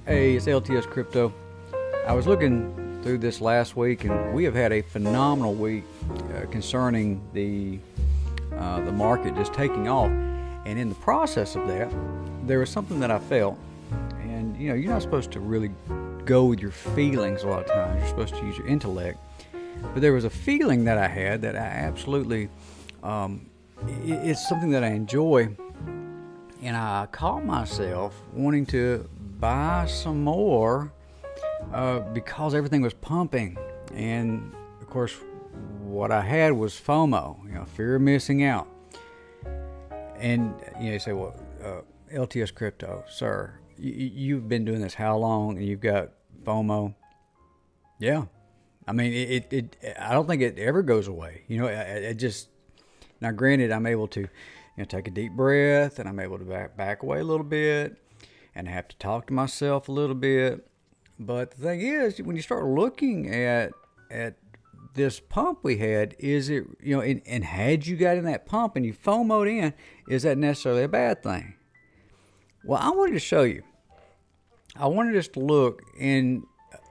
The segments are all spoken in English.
Hey, it's LTS Crypto. I was looking through this last week, and we have had a phenomenal week concerning the market just taking off. And in the process of that, there was something that I felt, and you're not supposed to really go with your feelings a lot of times. You're supposed to use your intellect. But there was a feeling that I had that I absolutely, it's something that I enjoy, and I caught myself wanting to buy some more because everything was pumping. And of course, what I had was FOMO, fear of missing out. And you say, well, LTS Crypto, sir, you've been doing this how long, and you've got FOMO? Yeah. I mean, I don't think it ever goes away. It just, now granted, I'm able to, take a deep breath, and I'm able to back away a little bit, and I have to talk to myself a little bit. But the thing is, when you start looking at this pump we had, is it, and had you got in that pump and you FOMO'd in, is that necessarily a bad thing? Well, I wanted to show you. I wanted us to look, and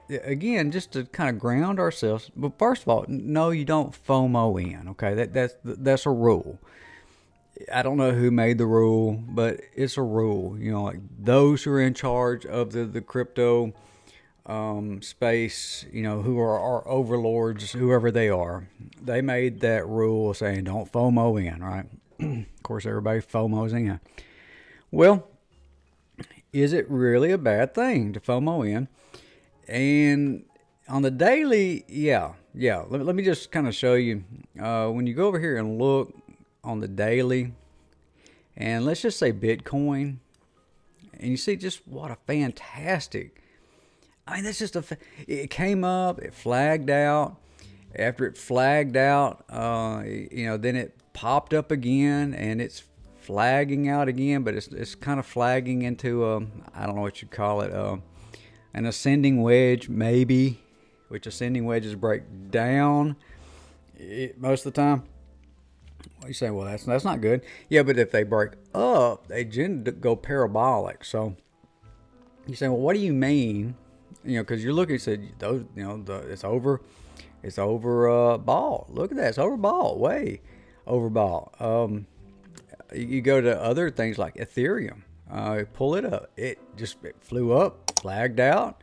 again, just to kind of ground ourselves. But first of all, no, you don't FOMO in. Okay, that's a rule. I don't know who made the rule, but it's a rule. Like those who are in charge of the crypto space, who are our overlords, whoever they are, they made that rule saying don't FOMO in, right? Of course, everybody FOMOs in. Well, is it really a bad thing to FOMO in? And on the daily, yeah. Let me just kind of show you. When you go over here and look on the daily, and let's just say Bitcoin, and you see just what a fantastic, that's just it came up, it flagged out. After it flagged out, then it popped up again, and it's flagging out again, but it's kind of flagging into I don't know what you'd call it, an ascending wedge, maybe, which ascending wedges break down most of the time. You say, well, that's not good. Yeah, but if they break up, they tend to go parabolic. So you say, well, what do you mean? Because you're looking, you said those, it's over ball. Look at that, it's overbought, way overbought. You go to other things like Ethereum. Pull it up. It flew up, flagged out.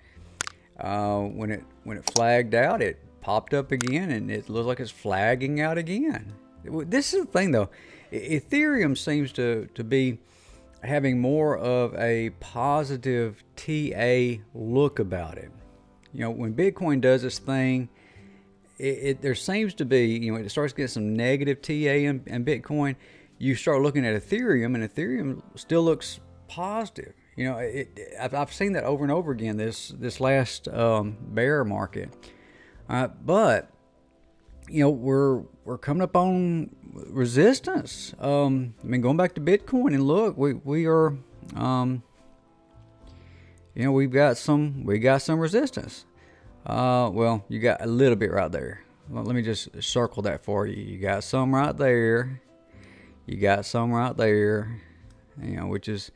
When it flagged out, it popped up again, and it looks like it's flagging out again. This is the thing, though. Ethereum seems to be having more of a positive TA look about it. When Bitcoin does its thing, there seems to be, it starts getting some negative TA in Bitcoin. You start looking at Ethereum, and Ethereum still looks positive. I've seen that over and over again this last bear market. But we're coming up on resistance. Going back to Bitcoin, and look, we are we got some resistance. Well, you got a little bit right there. Let me just circle that for you. You got some right there. You got some right there. Which is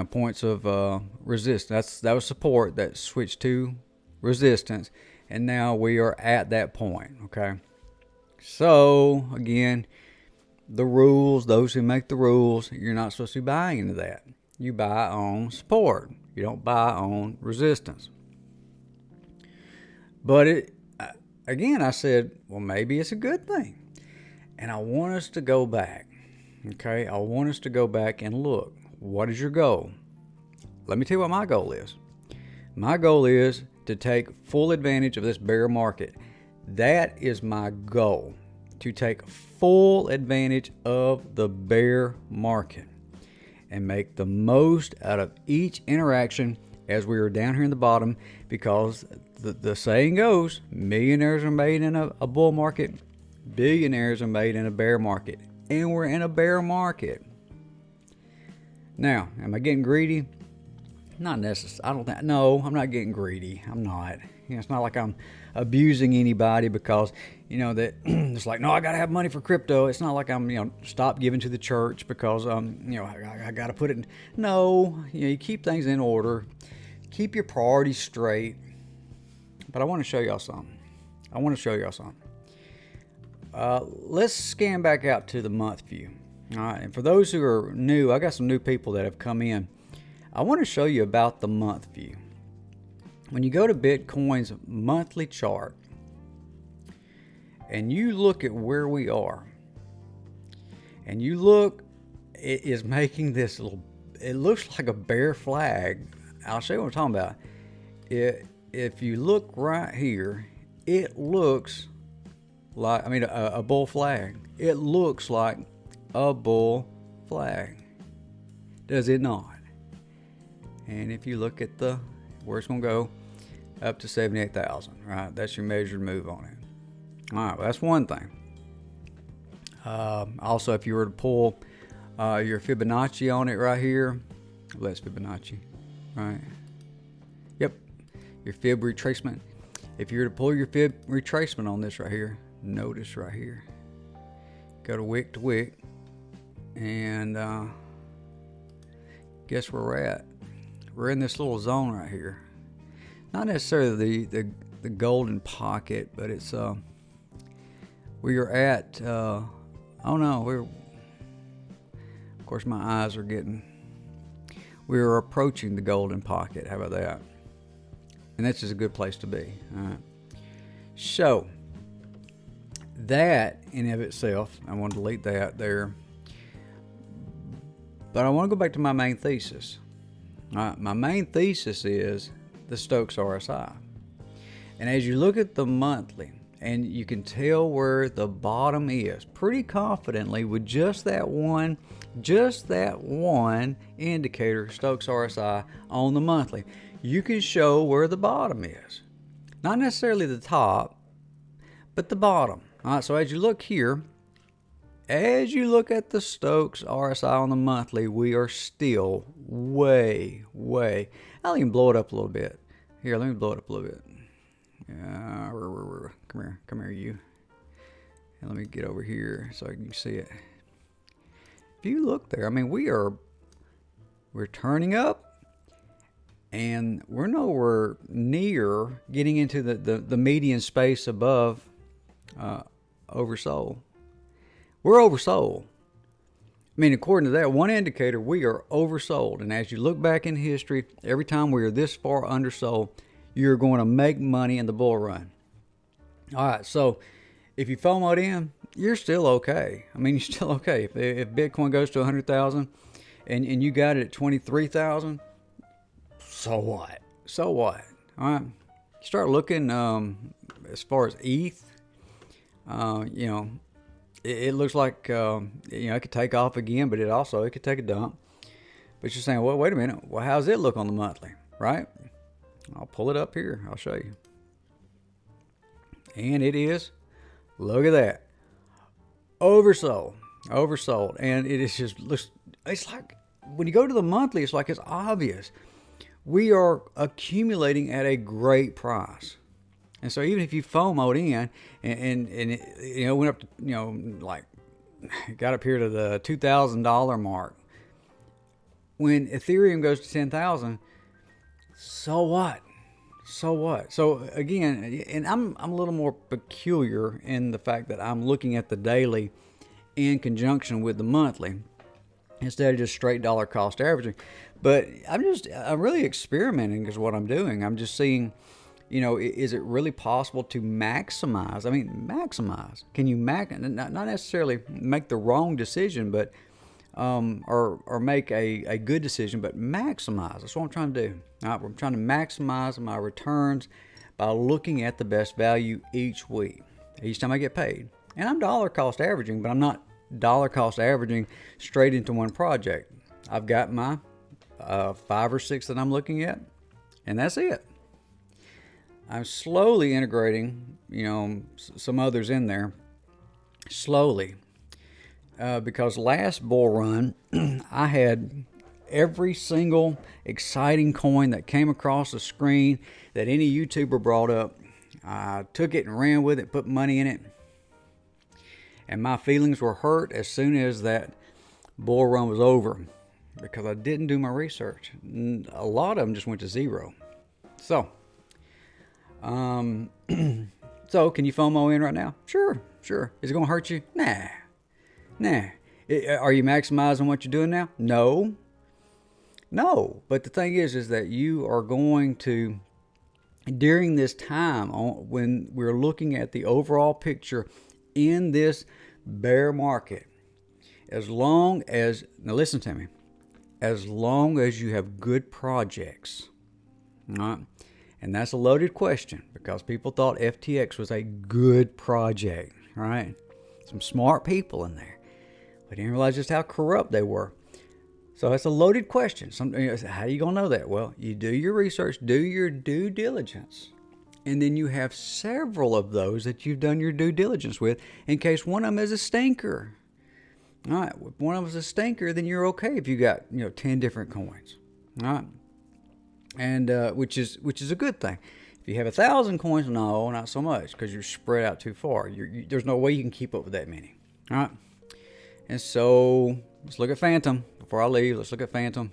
points of resistance. That was support that switched to resistance, and now we are at that point. Okay, so again, the rules, those who make the rules, you're not supposed to be buying into that. You buy on support. You don't buy on resistance. But again, I said, well, maybe it's a good thing, and I want us to go back. Okay, I want us to go back and look. What is your goal? Let me tell you what my goal is. My goal is to take full advantage of this bear market. That is my goal, to take full advantage of the bear market and make the most out of each interaction as we are down here in the bottom, because the saying goes, millionaires are made in a bull market, billionaires are made in a bear market, and we're in a bear market. Now, am I getting greedy? Not necessarily. I don't think. No, I'm not getting greedy. I'm not. It's not like I'm abusing anybody because that it's like, no, I gotta have money for crypto. It's not like I'm stop giving to the church because I gotta put it in. No, you keep things in order. keep your priorities straight. But I want to show y'all something. Let's scan back out to the month view. All right, and for those who are new, I got some new people that have come in. I want to show you about the month view. When you go to Bitcoin's monthly chart and you look at where we are, and you look, it is making this little, it looks like a bear flag. I'll show you what I'm talking about. If you look right here, it looks like, a bull flag. It looks like a bull flag. Does it not? And if you look at where it's going to go, up to 78,000, right? That's your measured move on it. All right, well, that's one thing. Also, if you were to pull your Fibonacci on it right here, well, that's Fibonacci, right? Yep, your fib retracement. If you were to pull your fib retracement on this right here, notice right here, go to wick, and guess where we're at? We're in this little zone right here. Not necessarily the golden pocket, but it's we are at oh no, of course my eyes are we're approaching the golden pocket. How about that? And that's just a good place to be. All right. So that in of itself, I want to delete that there. But I want to go back to my main thesis. All right, my main thesis is the Stokes RSI. And as you look at the monthly, and you can tell where the bottom is pretty confidently with just that one indicator, Stokes RSI, on the monthly. You can show where the bottom is. Not necessarily the top, but the bottom. All right, so as you look here, as you look at the Stokes RSI on the monthly, we are still way. I'll even blow it up a little bit. Here, let me blow it up a little bit. Come here, you. And let me get over here so you can see it. If you look there, we're turning up, and we're nowhere near getting into the median space above oversold. We're oversold. According to that one indicator, we are oversold. And as you look back in history, every time we are this far undersold, you're going to make money in the bull run. All right, so if you FOMO'd in, you're still okay. You're still okay. If Bitcoin goes to 100,000 and you got it at 23,000, so what? All right, start looking as far as ETH. It looks like it could take off again, but it could take a dump. But you're saying, well, wait a minute. Well, how's it look on the monthly, right? I'll pull it up here. I'll show you. And it is, look at that, oversold, and it is just looks. It's like when you go to the monthly, it's like it's obvious. We are accumulating at a great price. And so even if you FOMO'd in and it went up to, got up here to the $2,000 mark, when Ethereum goes to 10,000, so what? So again, and I'm a little more peculiar in the fact that I'm looking at the daily in conjunction with the monthly instead of just straight dollar cost averaging. But I'm really experimenting is what I'm doing. I'm just seeing, is it really possible to maximize? Maximize. Can you not necessarily make the wrong decision, but or make a good decision, but maximize. That's what I'm trying to do. All right, I'm trying to maximize my returns by looking at the best value each week, each time I get paid. And I'm dollar cost averaging, but I'm not dollar cost averaging straight into one project. I've got my 5 or 6 that I'm looking at, and that's it. I'm slowly integrating, some others in there, slowly. Because last bull run, I had every single exciting coin that came across the screen that any YouTuber brought up. I took it and ran with it, put money in it. And my feelings were hurt as soon as that bull run was over because I didn't do my research. A lot of them just went to zero. So, so can you FOMO in right now? Sure. Is it going to hurt you? Nah. Are you maximizing what you're doing now? No. But the thing is that you are going to, during this time when we're looking at the overall picture in this bear market, now listen to me, as long as you have good projects, all right? And that's a loaded question because people thought FTX was a good project, right? Some smart people in there, but didn't realize just how corrupt they were. So that's a loaded question. How are you going to know that? Well, you do your research, do your due diligence, and then you have several of those that you've done your due diligence with in case one of them is a stinker. All right, if one of them is a stinker, then you're okay if you got 10 different coins. All right, and which is a good thing. If you have 1,000 coins, no, not so much, because you're spread out too far. There's no way you can keep up with that many. All right, and so let's look at Phantom. Before I leave, let's look at Phantom.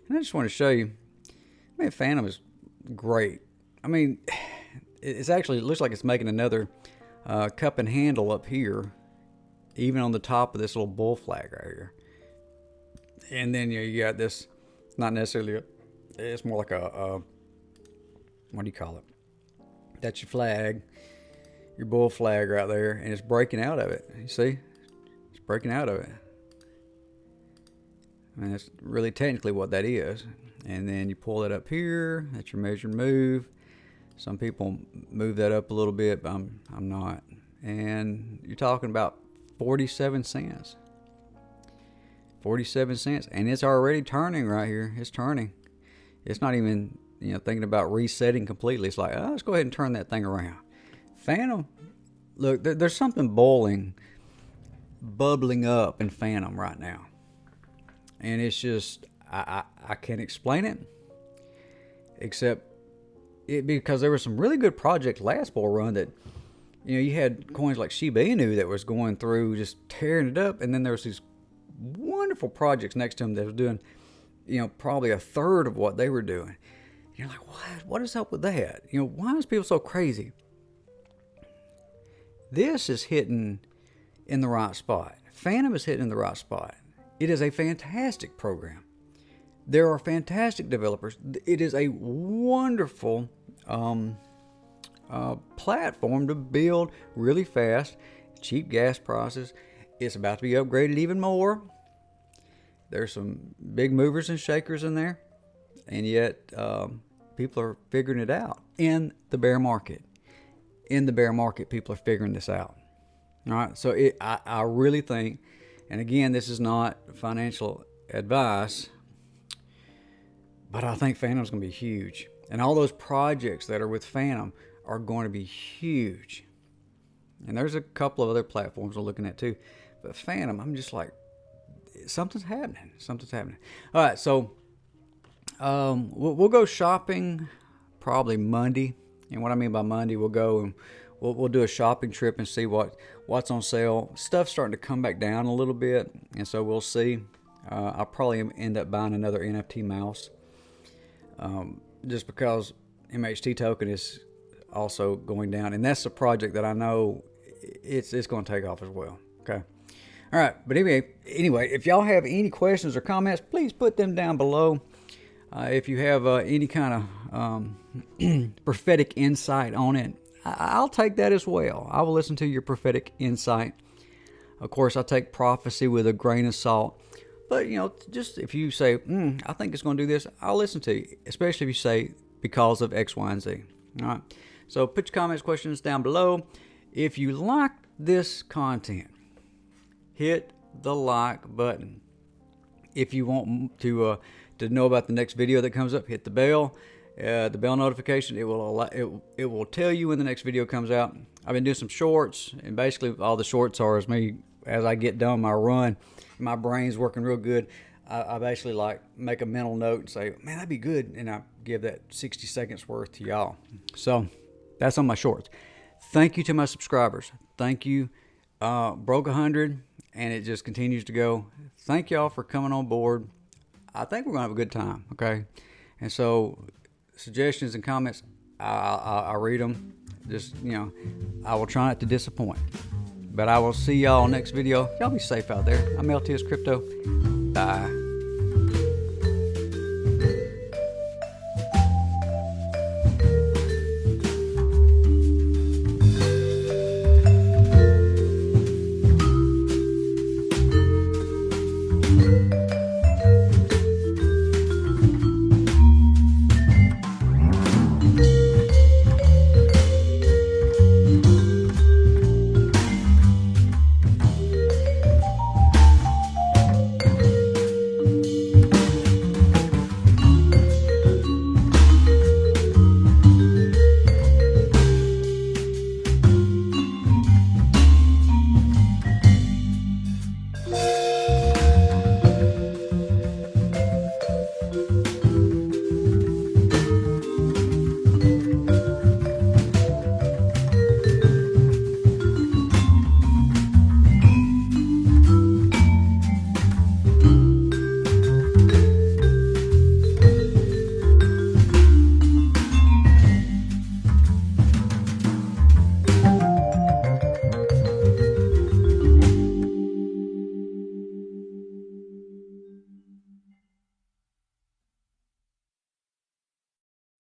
And I just want to show you, Phantom is great. It looks like it's making another cup and handle up here, even on the top of this little bull flag right here. And then you got this, not necessarily, it's more like a what do you call it? That's your flag, your bull flag right there, and it's breaking out of it. You see? It's breaking out of it. And that's really technically what that is. And then you pull it up here. That's your measure and move. Some people move that up a little bit, but I'm not. And you're talking about 47 cents. 47 cents. And it's already turning right here. It's turning. It's not even, thinking about resetting completely. It's like, let's go ahead and turn that thing around. Phantom, look, there's something bubbling up in Phantom right now. And it's just, I can't explain it, except because there were some really good projects last bull run that, you had coins like Shiba Inu that was going through just tearing it up, and then there was these wonderful projects next to them that was doing, probably a third of what they were doing. You're like, what is up with that? Why is people so crazy? This is hitting in the right spot. Phantom is hitting in the right spot. It is a fantastic program. There are fantastic developers. It is a wonderful platform to build really fast, cheap gas prices. It's about to be upgraded even more. There's some big movers and shakers in there, and yet people are figuring it out in the bear market. In the bear market, people are figuring this out. All right, so I really think, and again, this is not financial advice, but I think Phantom's going to be huge. And all those projects that are with Phantom are going to be huge. And there's a couple of other platforms we're looking at too. But Phantom, I'm just like, something's happening. All right, so we'll go shopping probably Monday. And what I mean by Monday, we'll go and we'll do a shopping trip and see what's on sale. Stuff's starting to come back down a little bit, and so we'll see. I'll probably end up buying another NFT mouse, just because MHT token is also going down, and that's a project that I know it's going to take off as well. Okay. All right, but anyway, if y'all have any questions or comments, please put them down below. If you have any kind of prophetic insight on it, I'll take that as well. I will listen to your prophetic insight. Of course, I take prophecy with a grain of salt. But, just if you say, I think it's going to do this, I'll listen to you, especially if you say because of X, Y, and Z. All right. So put your comments, questions down below. If you like this content, hit the like button. If you want to know about the next video that comes up, hit the bell. The bell notification, it will tell you when the next video comes out. I've been doing some shorts, and basically all the shorts are is me as I get done my run. My brain's working real good. I basically make a mental note and say, man, that'd be good, and I give that 60 seconds worth to y'all. So that's on my shorts. Thank you to my subscribers. Thank you. Broke 100, and it just continues to go. Thank y'all for coming on board. I think we're gonna have a good time. Okay, and so suggestions and comments. I read them. Just, I will try not to disappoint. But I will see y'all next video. Y'all be safe out there. I'm LTS Crypto. Bye.